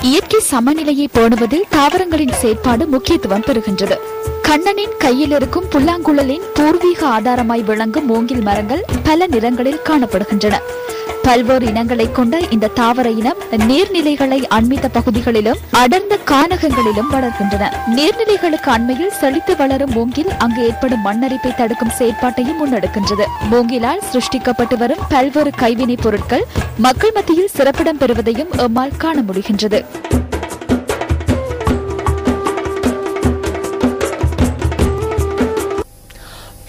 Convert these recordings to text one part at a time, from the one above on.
இயற்கை சமநிலையை பேணுவதில் தாவரங்களின் செயற்பாடு முக்கியத்துவம் பெறுகின்றது. கண்ணனின் கையில் இருக்கும் புல்லாங்குழலின் பூர்வீக ஆதாரமாய் விளங்கும் மூங்கில் மரங்கள் பல நிறங்களில் காணப்படுகின்றன. பல்வேறு இனங்களை கொண்ட இந்த தாவர இனம் நீர்நிலைகளை அண்மித்த பகுதிகளிலும் அடர்ந்த கானகங்களிலும் வளர்கின்றன. நீர்நிலைகளுக்கு அண்மையில் செழித்து வளரும் மூங்கில் அங்கு ஏற்படும் மண்ணரிப்பை தடுக்கும் செயற்பாட்டையும் முன்னெடுக்கின்றது. மூங்கிலால் சிருஷ்டிக்கப்பட்டு வரும் பல்வேறு கைவினைப் பொருட்கள் மக்கள் மத்தியில் சிறப்பிடம் பெறுவதையும் எம்மால் காண முடிகின்றது.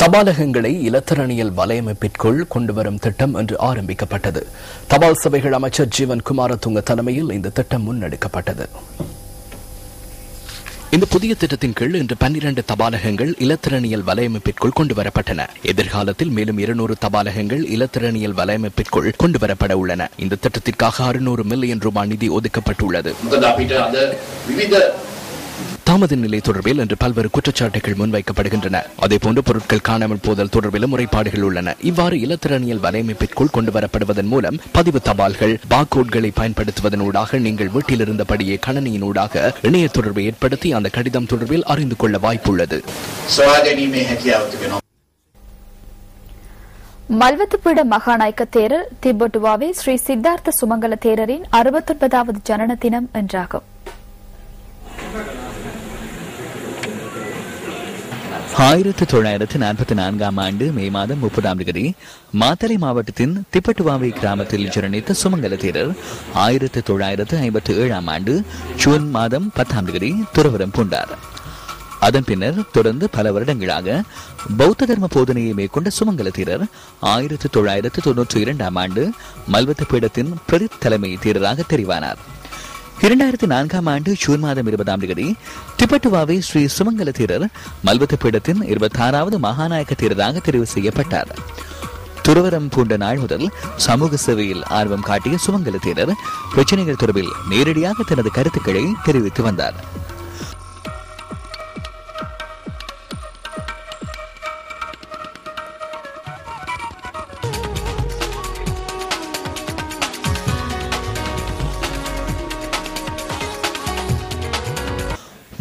தபாலகங்களை இலத்திரனியல் வலையமைப்பிற்குள் கொண்டுவரும் திட்டம் இன்று ஆரம்பிக்கப்பட்டது. தபால் சபைகள் அமைச்சர் ஜீவன் குமாரதுங்க தலைமையில் இந்த திட்டம் முன்னெடுக்கப்பட்டது. இந்த புதிய திட்டத்தின் கீழ் இன்று 12 தபாலகங்கள் இலத்திரனியல் வலையமைப்பிற்குள் கொண்டுவரப்பட்டன. எதிர்காலத்தில் மேலும் 200 தபாலகங்கள் இலத்திரனியல் வலையமைப்பிற்குள் கொண்டுவரப்பட உள்ளன. இந்த திட்டத்திற்காக 600 மில்லியன் ரூபாய் நிதி ஒதுக்கப்பட்டுள்ளது. தாமத நிலை தொடர்பில் இன்று பல்வேறு குற்றச்சாட்டுகள் முன்வைக்கப்படுகின்றன. அதேபோன்று பொருட்கள் காணாமல் போதல் தொடர்பிலும் முறைப்பாடுகள் உள்ளன. இவ்வாறு இலத்திரனியல் வலையமைப்பிற்குள் கொண்டுவரப்படுவதன் மூலம் பதிவு தபால்கள் பார்கோட்களை பயன்படுத்துவதனூடாக நீங்கள் வீட்டில் இருந்தபடியே கணனியினூடாக இணைய தொடர்பை ஏற்படுத்தி அந்த கடிதம் தொடர்பில் அறிந்து கொள்ள வாய்ப்புள்ளது. மல்வத்துப்பீட மகாநாயக்க தேரர் திபெட்டுவாவே ஸ்ரீ சித்தார்த்த சுமங்கல தேரரின் 69வது ஜனன தினம் என்றாகும். 1944 ஆண்டு மே மாதம் 30ஆம் தேதி மாத்தறை மாவட்டத்தின் திப்பட்டுவாவை கிராமத்தில் ஜனனித்த சுமங்கல தேரர் 1957ஆம் ஆண்டு ஜூன் மாதம் 10ஆம் தேதி துறவரம் பூண்டார். அதன் பின்னர் தொடர்ந்து பல வருடங்களாக பௌத்த தர்ம போதனையை மேற்கொண்ட சுமங்கல தேரர் 1992ஆம் ஆண்டு மல்வத்து பீடத்தின் பிரதி தலைமை தேரராக தெரிவானார். 2004ஆம் ஆண்டு ஜூன் மாதம் 20ஆம் தேதி திபெட்டுவாவை ஸ்ரீ சுமங்கல தேரர் மல்வத்து பீடத்தின் 26வது மகாநாயக்க தேரராக தெரிவு செய்யப்பட்டார். துறவரம் பூண்ட நாள் முதல் சமூக சேவையில் ஆர்வம் காட்டிய சுமங்கல தேரர் பிரச்சனைகள் தொடர்பில் நேரடியாக தனது கருத்துக்களை தெரிவித்து வந்தார்.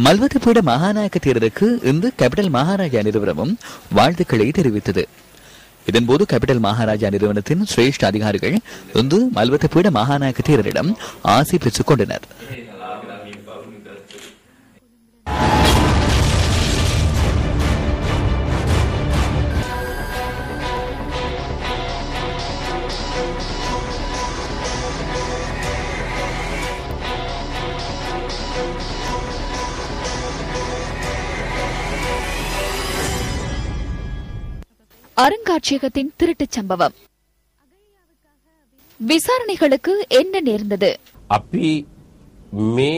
மல்வத்து பீட மகாநாயக்க தேரருக்கு இன்று கேபிட்டல் மகாராஜா நிறுவனமும் வாழ்த்துக்களை தெரிவித்தது. இதன்போது கேபிட்டல் மகாராஜா நிறுவனத்தின் சிரேஷ்ட அதிகாரிகள் இன்று மல்வத்து பீட மகாநாயக்க தேரரிடம் ஆசி பெற்றுக் கொண்டனர். அருங்காட்சியகத்தின் திருட்டுச் சம்பவம். விசாரணைகளுக்கு என்ன நேர்ந்தது? අපි මේ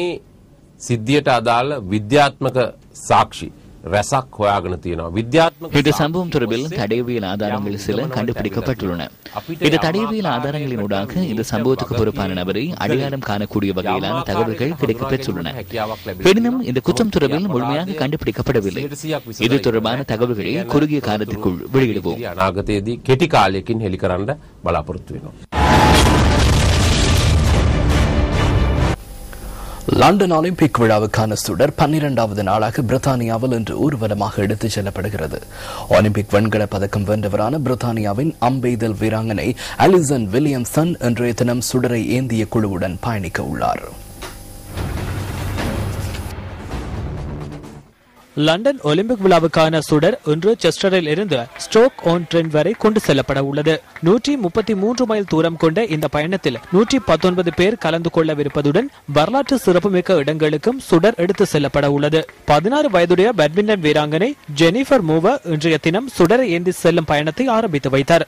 සිද්ධියට අදාළ විද්‍යාත්මක සාක්ෂි රැසක් හොයාගෙන තියෙනවා. இந்த சம்பவம் தொடர்பில் தடயவியல் ஆதாரங்கள் சில கண்டுபிடிக்கப்பட்டுள்ளன. இந்த தடயவியல் ஆதாரங்களின் ஊடாக இந்த சம்பவத்துக்கு பொறுப்பான நபரை அடையாளம் காணக்கூடிய வகையிலான தகவல்கள் கிடைக்கப்பெற்றுள்ளன. எனினும் இந்த குற்றம் தொடர்பில் முழுமையாக கண்டுபிடிக்கப்படவில்லை. இது தொடர்பான தகவல்களை குறுகிய காலத்திற்குள் வெளியிடுவோம். අනාගතයේදී කෙටි කාලයකින් හෙළි කරන්න බලාපොරොත්තු වෙනවා. லண்டன் ஒலிம்பிக் விழாவுக்கான சுடர் 12வது நாளாக பிரித்தானியாவில் இன்று ஊர்வலமாக எடுத்துச் செல்லப்படுகிறது. ஒலிம்பிக் வெண்கல பதக்கம் வென்றவரான பிரித்தானியாவின் அம்பெய்தல் வீராங்கனை அலிசன் வில்லியம்சன் இன்றைய தினம் சுடரை ஏந்திய குழுவுடன் பயணிக்க உள்ளார். லண்டன் ஒலிம்பிக் விழாவுக்கான சுடர் இன்று செஸ்டரில் இருந்து ஸ்டோக் ஆன் ட்ரெண்ட் வரை கொண்டு செல்லப்பட உள்ளது. 133 மைல் தூரம் கொண்ட இந்த பயணத்தில் 119 பேர் கலந்து கொள்ளவிருப்பதுடன் வரலாற்று சிறப்புமிக்க இடங்களுக்கும் சுடர் எடுத்து செல்லப்பட உள்ளது. 16 வயதுடைய பேட்மிண்டன் வீராங்கனை ஜெனிஃபர் மூவர் இன்றைய தினம் சுடரை ஏந்தி செல்லும் பயணத்தை ஆரம்பித்து வைத்தார்.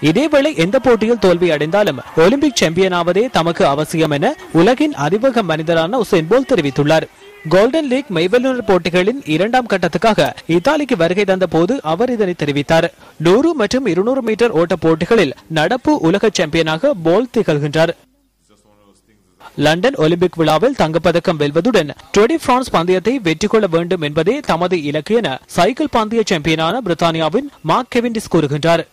இதேவேளை எந்த போட்டியில் தோல்வி அடைந்தாலும் ஒலிம்பிக் சாம்பியனாவதே தமக்கு அவசியம் என உலகின் அறிமுக மனிதரான உசேன் போல்ட் தெரிவித்துள்ளார். கோல்டன் லீக் மெய்வல்லுநர் போட்டிகளின் 2ஆம் கட்டத்துக்காக இத்தாலிக்கு வருகை தந்த போது அவர் இதனை தெரிவித்தார். 100 மற்றும் 200 மீட்டர் ஓட்ட போட்டிகளில் நடப்பு உலக சாம்பியனாக போல்ட் திகழ்கின்றார். லண்டன் ஒலிம்பிக் விழாவில் தங்கப்பதக்கம் வெல்வதுடன் டூர் டி பிரான்ஸ் பந்தயத்தை வெற்றி கொள்ள வேண்டும் என்பதே தமது இலக்கு என சைக்கிள் பந்தய சாம்பியனான பிரித்தானியாவின் மார்க் கெவிண்டிஸ் கூறுகின்றார்.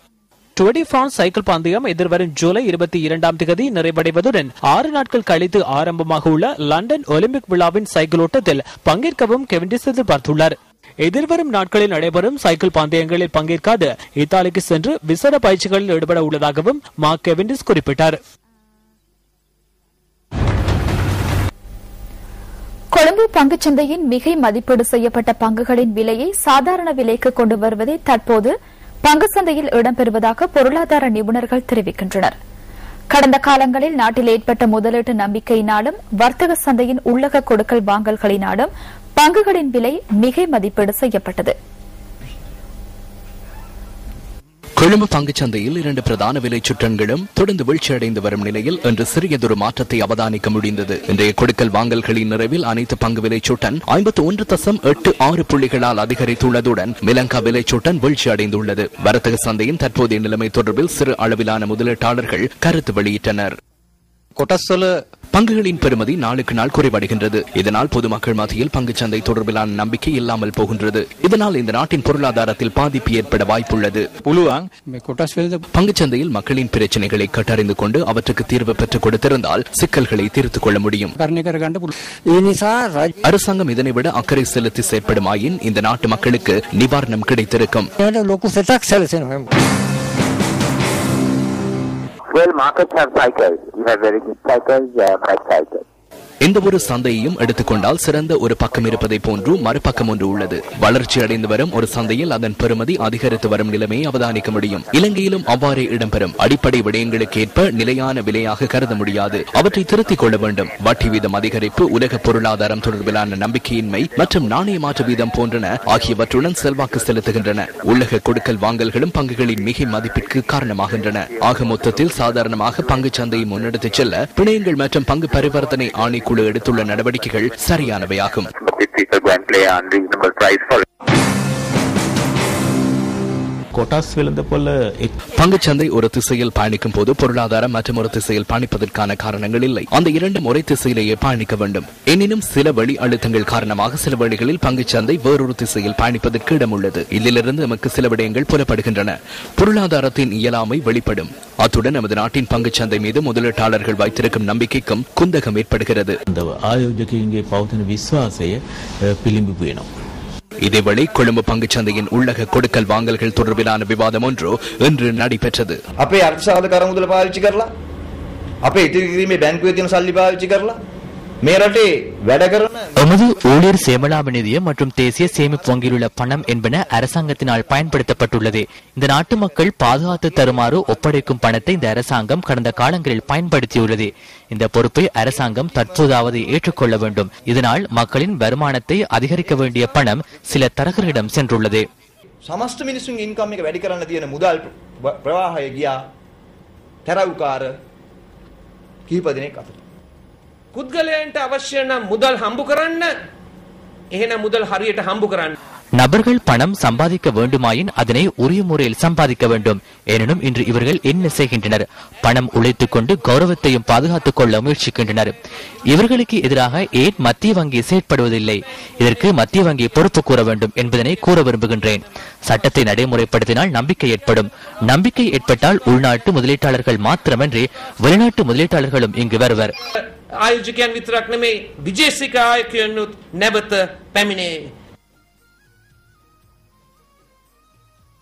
டுவெடி பிரான்ஸ் சைக்கிள் பந்தயம் எதிர்வரும் ஜூலை 22ஆம் தேதி நிறைவடைவதுடன் 6 நாட்கள் கழித்து ஆரம்பமாக உள்ள லண்டன் ஒலிம்பிக் விழாவின் சைக்கிள் ஓட்டத்தில் பங்கேற்கவும் கெவிண்டிஸ் எதிர்பார்த்துள்ளார். எதிர்வரும் நாட்களில் நடைபெறும் சைக்கிள் பந்தயங்களில் பங்கேற்காது இத்தாலிக்கு சென்று விசேட பயிற்சிகளில் ஈடுபட உள்ளதாகவும் மார்க் கெவிண்டிஸ் குறிப்பிட்டார். கொழும்பு பங்குச்சந்தையின் மிகை மதிப்பீடு செய்யப்பட்ட பங்குகளின் விலையை சாதாரண விலைக்கு கொண்டு வருவதே தற்போது பங்கு சந்தையில் இடம்பெறுவதாக பொருளாதார நிபுணர்கள் தெரிவிக்கின்றனர். கடந்த காலங்களில் நாட்டில் ஏற்பட்ட முதலீட்டு நம்பிக்கையினாலும் வர்த்தக சந்தையின் உள்ளக கொடுக்கல் வாங்கல்களினாலும் பங்குகளின் விலை மிகை மதிப்பீடு செய்யப்பட்டது. கொழும்பு பங்குச்சந்தையில் 2 பிரதான விலை சுற்றங்களும் தொடர்ந்து வீழ்ச்சியடைந்து வரும் நிலையில் இன்று சிறியதொரு மாற்றத்தை அவதானிக்க முடிந்தது. இன்றைய கொடுக்கல் வாங்கல்களின் நிறைவில் அனைத்து பங்கு விலை சுட்டன் 51.86 புள்ளிகளால் அதிகரித்துள்ளதுடன் மிலங்கா விலை சுட்டன் வீழ்ச்சியடைந்துள்ளது. வர்த்தக சந்தையின் தற்போதைய நிலைமை தொடர்பில் சிறு அளவிலான முதலீட்டாளர்கள் கருத்து வெளியிட்டனர். பங்குகளின் பெறுமதி நாளுக்கு நாள் குறைவடைகின்றது. இதனால் பொதுமக்கள் மத்தியில் பங்குச்சந்தை தொடர்பிலான நம்பிக்கை இல்லாமல் போகின்றது. இதனால் இந்த நாட்டின் பொருளாதாரத்தில் பாதிப்பு ஏற்பட வாய்ப்புள்ளது. பங்குச்சந்தையில் மக்களின் பிரச்சனைகளை கட்டறிந்து கொண்டு அவற்றுக்கு தீர்வு பெற்றுக் கொடுத்திருந்தால் சிக்கல்களை தீர்த்துக் கொள்ள முடியும். அரசாங்கம் இதனை விட அக்கறை செலுத்தி செயற்படுமாயின் இந்த நாட்டு மக்களுக்கு நிவாரணம் கிடைத்திருக்கும். Well, markets have cycles. You have very good cycles, bad cycles. எந்த ஒரு சந்தையையும் எடுத்துக்கொண்டால் சிறந்த ஒரு பக்கம் இருப்பதை போன்று மறுபக்கம் ஒன்று உள்ளது. வளர்ச்சி அடைந்து வரும் ஒரு சந்தையில் அதன் பெறுமதி அதிகரித்து வரும் நிலைமையை அவதானிக்க முடியும். இலங்கையிலும் அவ்வாறே இடம்பெறும். அடிப்படை விடயங்களுக்கு ஏற்ப நிலையான விலையாக கருத முடியாது. அவற்றை திருத்திக் கொள்ள வேண்டும். வட்டி வீதம் அதிகரிப்பு, உலக பொருளாதாரம் தொடர்பிலான நம்பிக்கையின்மை மற்றும் நாணய மாற்று வீதம் போன்றன ஆகியவற்றுடன் செல்வாக்கு செலுத்துகின்றன. உள்ளக கொடுக்கல் வாங்கல்களும் பங்குகளின் மிகை மதிப்பிற்கு காரணமாகின்றன. ஆக மொத்தத்தில் சாதாரணமாக பங்கு சந்தையை முன்னெடுத்துச் செல்ல பிணையங்கள் மற்றும் பங்கு பரிவர்த்தனை ஆணைக்குழு எடுத்துள்ள நடவடிக்கைகள் சரியானவையாகும். பங்குச்சந்தை ஒரு திசையில் பயணிக்கும் போது பொருளாதாரம் மற்றும் ஒரு திசையில் பயணிப்பதற்கான காரணங்கள் இல்லை. அந்த இரண்டும் ஒரே திசையிலேயே பயணிக்க வேண்டும். எனினும் சில வழி அழுத்தங்கள் காரணமாக சில வழிகளில் பங்குச்சந்தை வேறொரு திசையில் பயணிப்பதற்கு இடம் உள்ளது. இதிலிருந்து நமக்கு சில விடயங்கள் புலப்படுகின்றன. பொருளாதாரத்தின் இயலாமை வெளிப்படும். அத்துடன் நமது நாட்டின் பங்குச்சந்தை மீது முதலீட்டாளர்கள் வைத்திருக்கும் நம்பிக்கைக்கும் குந்தகம் ஏற்படுகிறது. இதேவேளை கொழும்பு பங்குச்சந்தையின் உள்ளக கொடுக்கல் வாங்கல்கள் தொடர்பிலான விவாதம் ஒன்று இன்று நடைபெற்றது. අපේ අර්ථසාධක කර මුදල පාවිච්චි කරලා අපේ ඉතිරි කිරීමේ බැංකුවේ තියෙන සල්ලි පාවිච්චි කරලා මේ රටේ වැඩ කරන எமது ஊழியர் சேமலாப நிதியம் மற்றும் தேசிய சேமிப்பு வங்கியில் உள்ள பணம் என்பன அரசாங்கத்தினால் பயன்படுத்தப்பட்டுள்ளது. இந்த நாட்டு மக்கள் பாதுகாத்து தருமாறு ஒப்படைக்கும் பணத்தை இந்த அரசாங்கம் கடந்த காலங்களில் பயன்படுத்தியுள்ளது. இந்த பொறுப்பை அரசாங்கம் தற்போதாவது ஏற்றுக்கொள்ள வேண்டும். இதனால் மக்களின் வருமானத்தை அதிகரிக்க வேண்டிய பணம் சில தரகர்களிடம் சென்றுள்ளது. සමස්ත මිනිසුන් ඉන්කම් එක වැඩි කරන්න තියෙන මුදල් ප්‍රවාහය ගියා තරවුකාර කීප දෙනෙක් අතර. පුද්ගලයන්ට අවශ්‍ය නම් මුදල් හම්බු කරන්න එහෙනම් මුදල් හරියට හම්බු කරන්න. நபர்கள் பணம் சம்பாதிக்க வேண்டுமாயின் அதனை உரிய முறையில் சம்பாதிக்க வேண்டும். எனினும் இன்று இவர்கள் என்ன செய்கின்றனர்? பணம் உழைத்துக் கொண்டு கௌரவத்தையும் பாதுகாத்துக் கொள்ள முயற்சிக்கின்றனர். இவர்களுக்கு எதிராக ஏன் மத்திய வங்கி செயற்படுவதில்லை? இதற்கு மத்திய வங்கி பொறுப்பு கூற வேண்டும் என்பதனை கூற விரும்புகின்றேன். சட்டத்தை நடைமுறைப்படுத்தினால் நம்பிக்கை ஏற்படும். நம்பிக்கை ஏற்பட்டால் உள்நாட்டு முதலீட்டாளர்கள் மாத்திரமன்றி வெளிநாட்டு முதலீட்டாளர்களும் இங்கு வருவர். ආයෝජකයන් විතරක් නෙමෙයි විදේශික ආයෝජකයන්ුත් නැවත පැමිණේ.